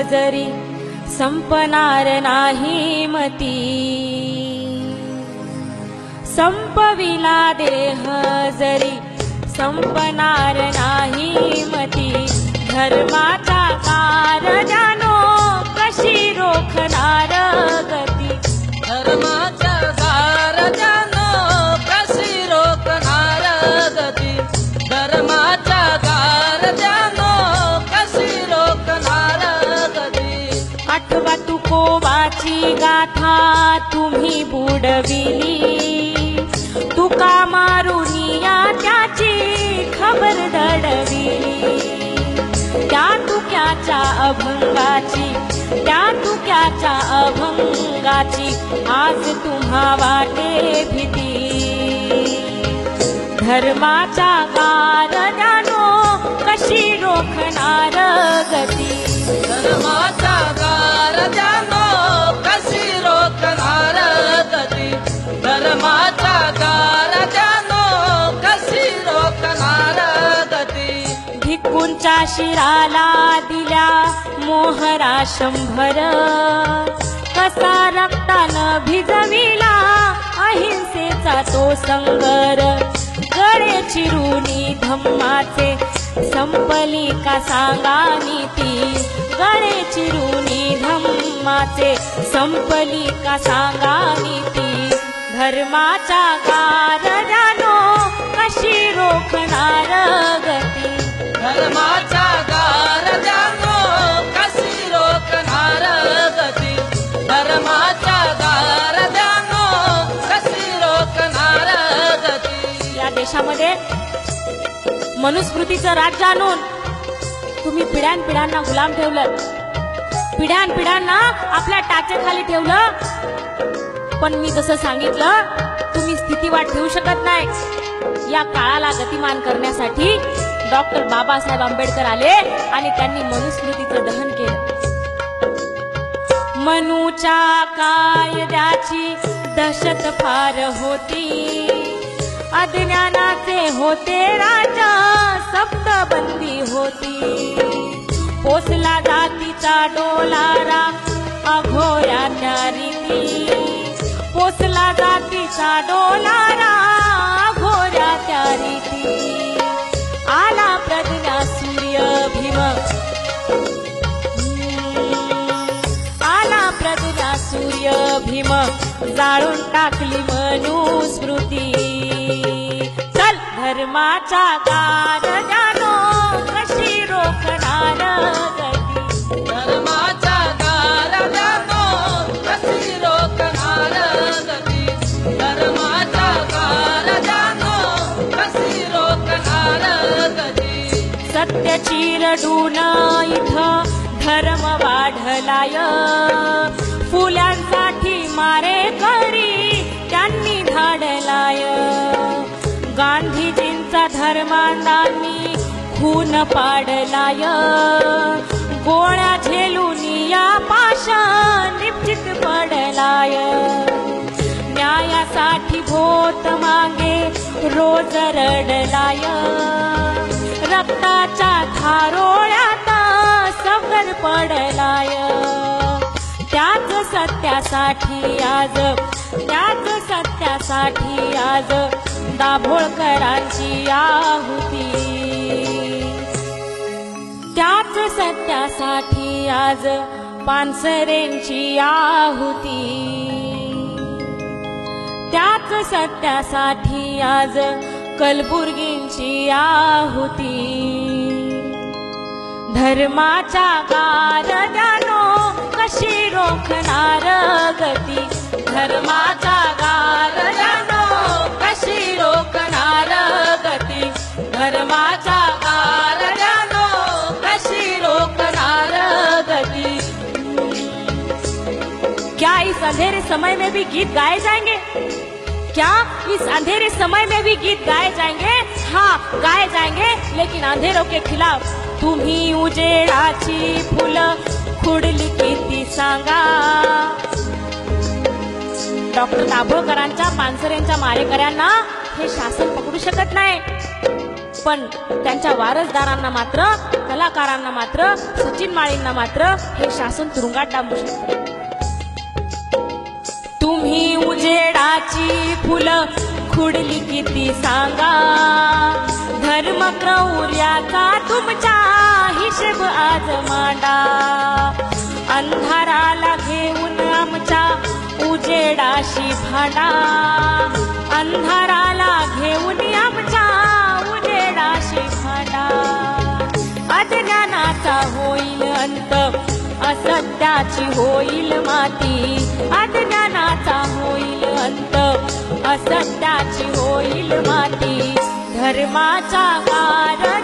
जरी संपणार नाही मती, संपविला देह जरी संपणार नाही मती, धर्माचा कारजानो कशी रोखणार गती, धर्माच्या कारजानो कशी रोखणार गती, धर्माच्या कारजानो कशी रोखणार गती. आठवा तुकोबाची गाथा तुम्ही बुडविली, तुका मारुनिया त्याची खबर दडविली, त्या तुक्याच्या अभंगाची, त्या तुक्याच्या अभंगाची आज तुम्हा वाटे भीती, धर्माचा कारजानो कशी रोखणार गती, धर्माचा कारजानो कशी रोखणार गती, धर्माचा कारजानो कशी रोखणार गती. भिक्खूंच्या शिराला दिल्या मोहरा 100, कसा रक्तानं भिजविला अहिंसेचा तो संगर, गळे चिरुनी धम्माचे संपली का सांगा नीती, गळे चिरुनी धम्माचे संपली का सांगा नीती, धर्माचा कारजानो कशी रोखणार गती, धर्माचा कारजानो कशी रोखणार गती, धर्माचा कारजानो कशी रोखणार गती. या देशामध्ये मनुस्मृतीचं राज्य आणून तुम्ही पिढ्यानपिढ्यांना गुलाम ठेवलं, पिढ्यानपिढ्यांना आपल्या टाचेखाली ठेवलं. पण मी जसं सांगितलं, तुम्ही स्थितीवाट ठेवू शकत नाही. या काळाला गतिमान करण्यासाठी डॉक्टर बाबासाहेब आंबेडकर आले आणि त्यांनी मनुस्मृतीचं दहन केलं. मनूच्या कायद्याची दहशत फार होती, अज्ञानाचे होते राजा सप्तबंदी होती, पोसला जातीचा डोलारा अघोऱ्या त्या रीती, पोसला जातीचा डोलारा अघोऱ्या त्या रीती, आला प्रज्ञा सूर्य भीम, आला प्रज्ञा सूर्य भीम, जाळून टाकली मनुस्मृती, चल धर्माचा कारजानो कशी रोखणार गती, धर्माचा कारजानो कशी रोखणार गती, धर्माचा कारजानो कशी रोखणार गती. सत्य चिरडून इथं धर्म वाढलाय, फुलांसाठी मारेकरी त्यांनी धाडलाय, गांधीजींचा धर्मांधांनी खून पाडलाय, गोळ्या झेलून या पाशा निश्चित पडलाय, न्यायासाठी भोत मागे रोज रडलाय, रक्ताच्या धारोळ्यात सफर पडलाय, त्याच सत्यासाठी आज, त्याच सत्यासाठी आज दाभोळकरांची आहुती, त्याच सत्यासाठी आज पानसरेंची आहुती, त्याच सत्यासाठी आज कलबुर्गींची आहुती, धर्माचा कारजानो कशी रोखणार गती, धर्माचा कारजानो कशी रोखणार गती, धर्माचा कारजानो कशी रोखणार गती. क्या इस अंधेरे समय में भी गीत गाए जाएंगे, क्या इस अंधेरे समय में भी गीत गाए जाएंगे, हाँ गाए जाएंगे, लेकिन अंधेरों के खिलाफ तुम्ही उजेडाची फुलं खुडली किती सांगा. डॉक्टर दाभोळकरांच्या पानसरेंच्या मारेकऱ्यांना हे शासन पकडू शकत नाही. पण त्यांच्या वारसदारांना मात्र, कलाकारांना मात्र, सचिन माळींना मात्र हे शासन तुरुंगात डांबू शकते. तुम्ही उजेडाची फुलं खुडली किती सांगा, धर्म क्रौर्याचा तुमचा हिशेब आज मांडा. अंधाराला घेऊन आमच्या उजेडाशी भांडा, अंधाराला घेऊन आमच्या उजेडाशी भांडा. अज्ञानाचा होईल अंत, असत्याची होईल माती. अज्ञानाचा होईल अंत, असत्याची होईल माती. धर्माचा कारज